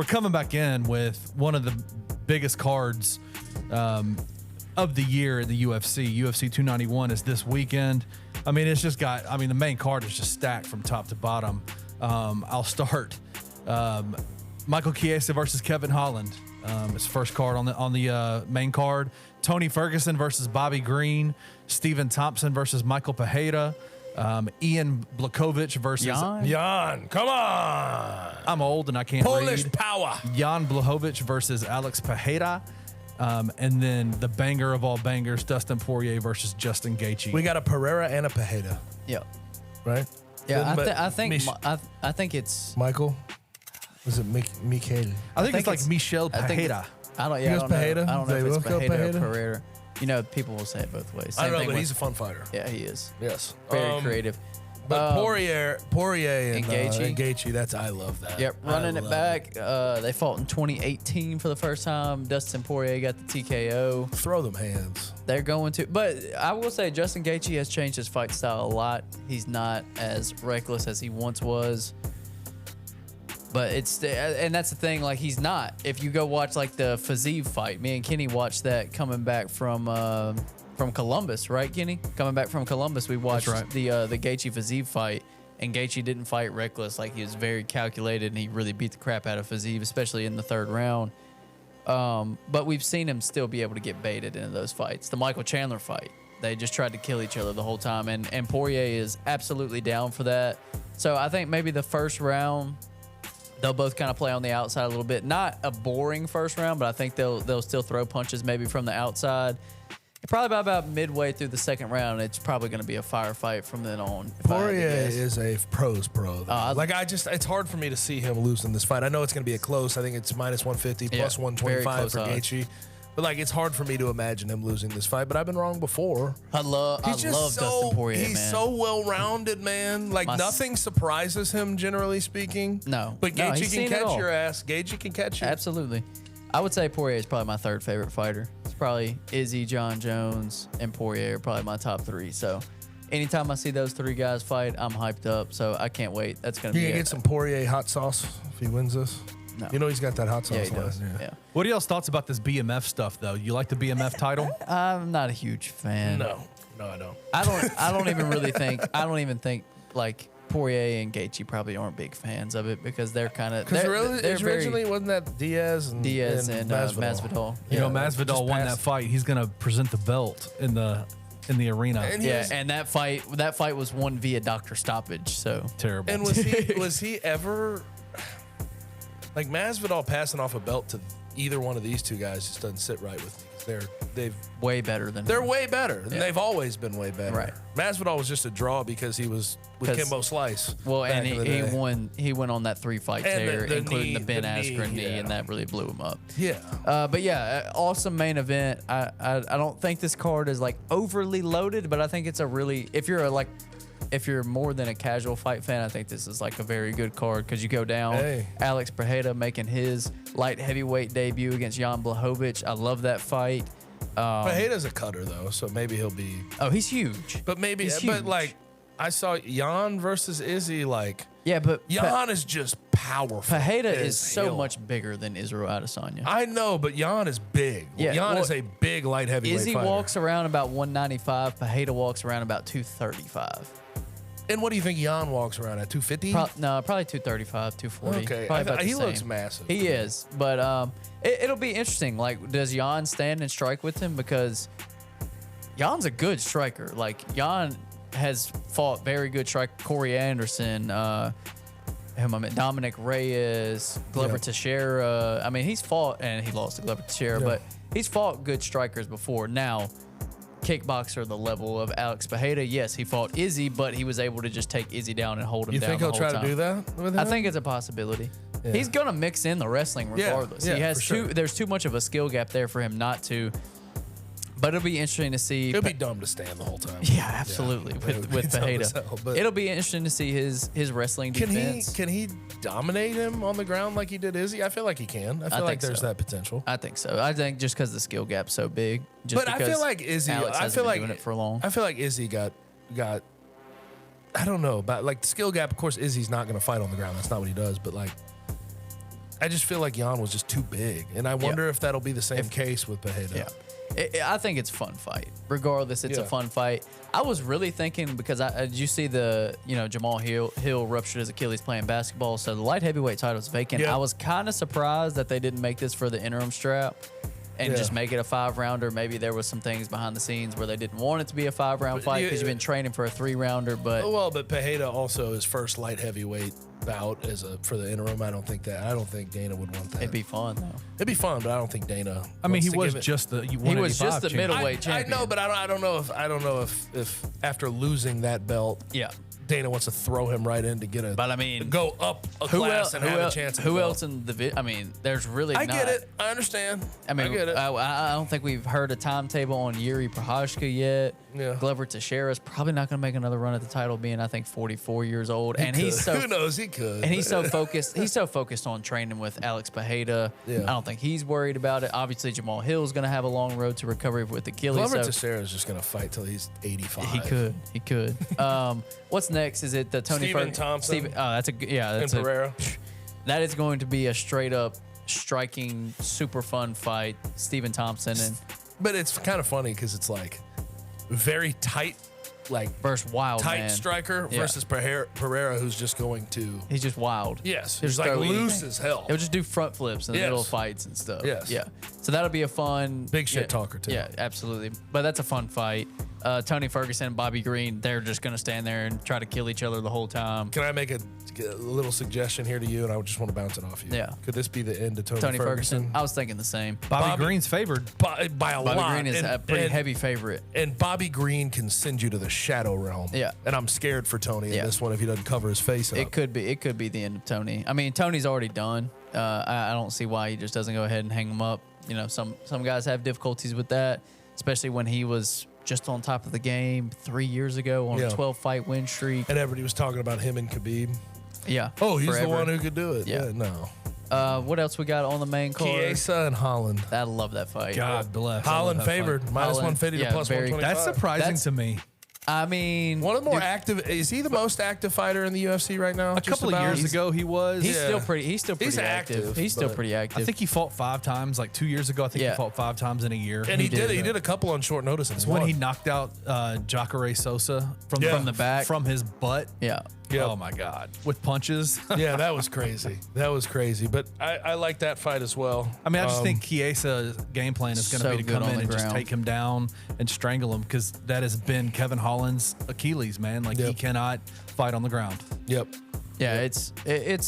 we're coming back in with one of the biggest cards of the year in the UFC. UFC 291 is this weekend. I mean, it's just got, I mean, the main card is just stacked from top to bottom. I'll start. Michael Chiesa versus Kevin Holland. His first card on the main card. Tony Ferguson versus Bobby Green. Stephen Thompson versus Michael Pereira. Ian Blachowicz versus Jan. Come on. I'm old and I can't Polish read. power. Jan Blachowicz versus Alex Pereira. And then the banger of all bangers, Dustin Poirier versus Justin Gaethje. We got a Pereira and a Pereira. Yeah. Right? Yeah, I think it's Michael? Was it Mikhail? I think it's like Michel Pereira. I don't know. I don't know if it's Pereira or Pereira. You know, people will say it both ways. I don't know, but he's a fun fighter. Yeah, he is. Yes. Very creative. But Poirier and Gaethje. Gaethje, I love that. Yep, running it back. They fought in 2018 for the first time. Dustin Poirier got the TKO. Throw them hands. They're going to. But I will say Justin Gaethje has changed his fight style a lot. He's not as reckless as he once was. But and that's the thing, like he's not. If you go watch like the Fiziev fight, me and Kenny watched that coming back from Columbus, right, Kenny? Coming back from Columbus, we watched the Gaethje Fiziev fight, and Gaethje didn't fight reckless. Like he was very calculated, and he really beat the crap out of Fiziev, especially in the third round. But we've seen him still be able to get baited into those fights. The Michael Chandler fight, they just tried to kill each other the whole time, and Poirier is absolutely down for that. So I think maybe the first round, they'll both kind of play on the outside a little bit. Not a boring first round, but I think they'll still throw punches maybe from the outside. Probably about midway through the second round, it's probably going to be a firefight from then on. Poirier is a pro's pro. It's hard for me to see him losing this fight. I know it's going to be a close. I think it's minus 150, plus 125 for Gaethje. But like, it's hard for me to imagine him losing this fight. But I've been wrong before. I love Dustin Poirier, man. He's so well-rounded, man. Like, nothing surprises him, generally speaking. No. But Gaethje can catch your ass. Gaethje can catch you. Absolutely. I would say Poirier is probably my third favorite fighter. It's probably Izzy, John Jones, and Poirier are probably my top three. So anytime I see those three guys fight, I'm hyped up. So I can't wait. That's going to be You can get some Poirier hot sauce if he wins this. No. You know he's got that hot sauce. Yeah, he does. Yeah. What are y'all's thoughts about this BMF stuff, though? You like the BMF title? I'm not a huge fan. No, I don't. I don't even think like Poirier and Gaethje probably aren't big fans of it because they're kind of. Because originally wasn't that Diaz and Masvidal? You know, Masvidal won that fight. He's gonna present the belt in the arena. And that fight was won via doctor stoppage. So terrible. And was he ever like Masvidal passing off a belt to either one of these two guys? Just doesn't sit right with me. They're way better than they're way better. And they've always been way better. Right. Masvidal was just a draw because he was with Kimbo Slice. Well, and he went on that 3-fight tear, including the Ben Askren knee, and that really blew him up. Yeah. But yeah, awesome main event. I don't think this card is like overly loaded, but I think it's a really if you're more than a casual fight fan, I think this is like a very good card because you go down. Alex Pereira making his light heavyweight debut against Jan Blachowicz. I love that fight. Pereira's a cutter though, so maybe he'll be. Oh, he's huge. But like I saw Jan versus Izzy. Like but Jan is just powerful. Pereira is so much bigger than Israel Adesanya. I know, but Jan is big. Yeah, Jan is a big light heavyweight Izzy fighter. walks around about 195. Pereira walks around about 235. And what do you think Jan walks around at? 250? Probably 235, 240. Okay, he looks massive. He is, but it'll be interesting. Like, does Jan stand and strike with him? Because Jan's a good striker. Like, Jan has fought very good strike. Corey Anderson, Dominic Reyes, Glover Teixeira. I mean, he's fought, and he lost to Glover Teixeira, but he's fought good strikers before. Now, kickboxer the level of Alex Pereira, yes, he fought Izzy, but he was able to just take Izzy down and hold him down. You think he'll try to do that with him? I think it's a possibility. Yeah. He's gonna mix in the wrestling regardless. He has there's too much of a skill gap there for him not to. But it'll be interesting to see. It'll be dumb to stand the whole time. Yeah, absolutely. With Pereira, it'll be interesting to see his wrestling defense. Can he dominate him on the ground like he did Izzy? I feel like he can. I feel like there's that potential. I think so. I think just because the skill gap's so big. But I feel like Izzy. Alex hasn't been doing it for long. I feel like Izzy got. I don't know, but like the skill gap. Of course, Izzy's not going to fight on the ground. That's not what he does. But like, I just feel like Jan was just too big, and I wonder if that'll be the same case with Pereira. Yeah. I think it's a fun fight. Regardless, it's a fun fight. I was really thinking because did you see the Jamal Hill ruptured his Achilles playing basketball, so the light heavyweight title is vacant. Yeah. I was kind of surprised that they didn't make this for the interim strap and just make it a 5-rounder. Maybe there was some things behind the scenes where they didn't want it to be a 5-round fight because you've been training for a 3-rounder. But Pereira also his first light heavyweight bout for the interim. I don't think Dana would want that. it'd be fun though. It'd be fun, but I don't think Dana. I mean, wants he to was give it- just the the middleweight I champion. know, but I don't know if after losing that belt, Yeah. Dana wants to throw him right in to get a. But I mean, go up a class and have a chance. Who else in the? I mean, there's really. I get it. I understand. I mean, I get it. I don't think we've heard a timetable on Yuri Prochazka yet. Yeah. Glover Teixeira's probably not going to make another run at the title, being I think 44 years old, and he's so who knows, he could. and he's so focused. He's so focused on training with Alex Pereira. Yeah. I don't think he's worried about it. Obviously, Jamal Hill's going to have a long road to recovery with Achilles. Glover So Teixeira is just going to fight till he's 85. he could. What's next? Is it the Tony Stephen Thompson? That's And Pereira. that is going to be a straight up striking, super fun fight. Stephen Thompson and But it's kind of funny because it's like very tight, like versus Wild tight man. striker versus Pereira, who's just going to. He's just wild. Yes, He'll he's just like throw loose anything. as hell. He'll just do front flips in the Yes. middle of fights and stuff. Yes. Yeah. So that'll be a fun. Big shit talker, too. Yeah, absolutely. But that's a fun fight. Tony Ferguson and Bobby Green, they're just going to stand there and try to kill each other the whole time. Can I make a little suggestion here to you, and I just want to bounce it off you? Yeah. Could this be the end of Tony Ferguson. I was thinking the same. Bobby Green's favored. By a Bobby lot. Green is a pretty heavy favorite. And Bobby Green can send you to the shadow realm. Yeah. And I'm scared for Tony in this one if he doesn't cover his face up. It could be the end of Tony. I mean, Tony's already done. I don't see why he just doesn't go ahead and hang him up. You know, some guys have difficulties with that, especially when he was just on top of the game 3 years ago on a 12-fight win streak. And everybody was talking about him and Khabib. Yeah. Oh, he's forever. the one who could do it. Yeah. No. What else we got on the main card? Chiesa and Holland. I love that fight. God bless. Holland I love that favored. fight. Minus Holland, 150 to plus very- 125. That's surprising That's- to me. I mean, One of the more active. Is he the most active fighter in the UFC right now? A couple of years ago, he was. he's Yeah. still pretty. He's still pretty He's active, He's still but pretty active. I think he fought 5 times. Like 2 years ago, I think Yeah. he fought 5 times in a year. And he did a couple on short notice. It's when he knocked out Jacare Sosa from the back. from his butt. yeah. Yep. Oh my God, with punches. Yeah, that was crazy. That was crazy. But I like that fight as well. I mean, I just think Chiesa's game plan is going to So be to good come on in the and just ground. take him down and strangle him because that has been Kevin Holland's Achilles, man. Like he Yep. cannot fight on the ground. Yep. Yeah. It's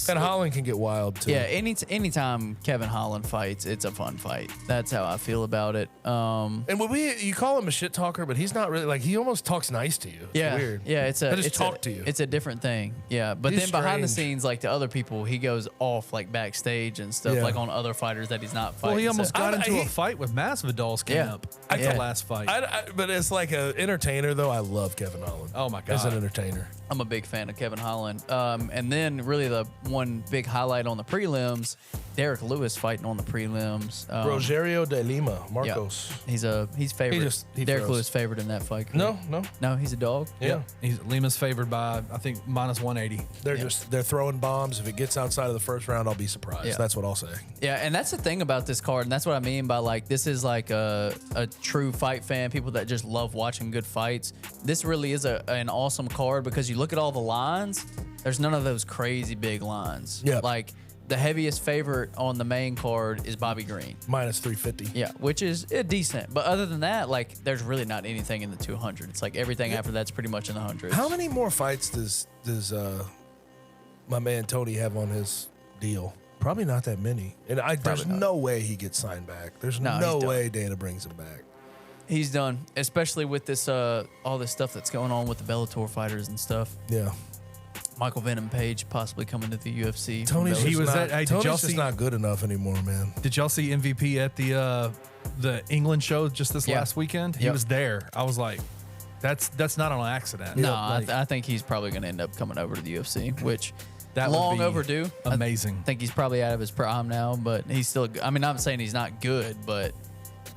And Holland can get wild too. yeah. Anytime Kevin Holland fights, it's a fun fight. That's how I feel about it. And you call him a shit talker, but he's not really like he almost talks nice to you. It's Yeah, weird. yeah, I just talk to you. It's a different thing. Yeah, but He's then behind the strange. scenes, like to other people, he goes off like backstage and stuff, Yeah. like on other fighters that he's not fighting. Well, he almost so- got I- into he- a fight with Masvidal's camp at Yeah. the last fight. But as like an entertainer, though, I love Kevin Holland. Oh, my As an God. entertainer. I'm a big fan of Kevin Holland. And then really the one big highlight on the prelims, Derek Lewis fighting on the prelims. Rogerio de Lima, yeah, Marcos. he's favored. he Derek throws. Lewis favored in that fight. correct? No. He's a dog. Yeah. Lima's favored by I think minus 180. They're throwing bombs. If it gets outside of the first round, I'll be surprised. Yeah. That's what I'll say. Yeah, and that's the thing about this card, and that's what I mean by like this is like a true fight fan, people that just love watching good fights. This really is an awesome card because you look at all the lines, there's none of those crazy big lines. Yeah. Like the heaviest favorite on the main card is Bobby Green. Minus 350. Yeah, which is decent. But other than that, like there's really not anything in the 200. It's like everything after that's pretty much in the 100s. How many more fights does my man Tony have on his deal? Probably not that many. And there's not. no way he gets signed back. There's No, no he's done. way Dana brings him back. He's done, especially with this all this stuff that's going on with the Bellator fighters and stuff. Yeah. Michael Venom Page possibly coming to the UFC. Tony's He just was not, at- hey, did Tony's y'all just see- not good enough anymore, man. Did y'all see MVP at the England show just this Yeah. last weekend? He Yep. was there. I was like, that's not on accident. No, Like, I think he's probably going to end up coming over to the UFC, which That would long be overdue. amazing. I think he's probably out of his prime now, but he's still. I mean, I'm saying he's not good, but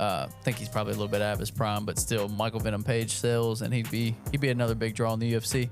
I think he's probably a little bit out of his prime. But still, Michael Venom Page sells, and he'd be another big draw in the UFC.